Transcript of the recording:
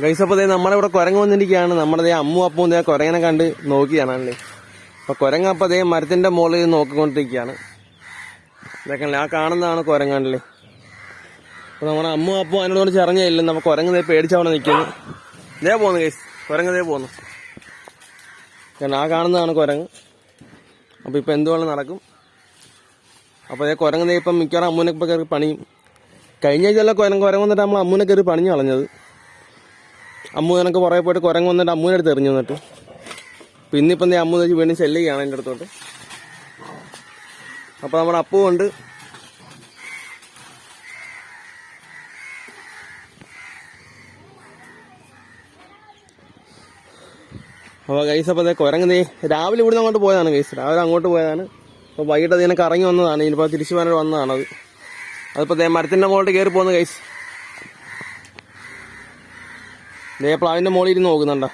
Guys അപ്പോൾ നമ്മുടെ ഇവിടെ കുരങ്ങ് വന്നിരിക്കുകയാണ്. നമ്മുടെ അമ്മു അപ്പവും കുരങ്ങനെ കണ്ട് നോക്കിയാണല്ലേ. അപ്പൊ കുരങ്ങ് അപ്പോൾ മരത്തിന്റെ മുകളിൽ നോക്കിക്കൊണ്ടിരിക്കുകയാണ്. ഇതൊക്കെ ആ കാണുന്നതാണ് കുരങ്ങാണല്ലേ. അപ്പൊ നമ്മുടെ അമ്മു അപ്പവും അതിനോട് ചെറഞ്ഞില്ല. നമ്മ കുരങ്ങ് പേടിച്ചവിടെ നിൽക്കുന്നു. പോന്നു ഗൈസ്, കുരങ്ങ് പോന്നു. കാരണം ആ കാണുന്നതാണ് കുരങ്ങ്. അപ്പൊ ഇപ്പൊ എന്തുവേണം നടക്കും. അപ്പൊ കുരങ്ങ് ഇപ്പം മിക്കവാറും അമ്മൂനെ ഇപ്പൊ കയറി പണിയും. കഴിഞ്ഞ ആഴ്ച കുരങ്ങ് വന്നിട്ട് നമ്മൾ അമ്മൂനെ കയറി പണിഞ്ഞു കളഞ്ഞത്. അമ്മു എനിക്ക് പുറകെ പോയിട്ട് കുരങ്ങ് വന്നിട്ട് അമ്മൂനെ അടുത്ത് എറിഞ്ഞു വന്നിട്ട്. പിന്നിപ്പം അമ്മു വീണ്ടും ചെല്ലുകയാണ് എൻ്റെ അടുത്തോട്ട്. അപ്പോൾ നമ്മുടെ അപ്പു ഉണ്ട്. അപ്പോൾ ഗൈസ് അപ്പോൾ കുരങ്ങ് രാവിലെ ഇവിടുന്ന് അങ്ങോട്ട് പോയതാണ് ഗൈസ്. രാവിലെ അങ്ങോട്ട് പോയതാണ്. അപ്പോൾ വൈകിട്ട് അതിനെ കറങ്ങി വന്നതാണ്. ഇനിയിപ്പോൾ തിരിച്ചു പോകാനായിട്ട് വന്നതാണത്. അതിപ്പോൾ മരത്തിൻ്റെ മുകളിൽ കയറി പോകുന്നു ഗൈസ്. പ്ലാവിൻ്റെ മുകളിൽ ഇരുന്ന് നോക്കുന്നുണ്ടോ.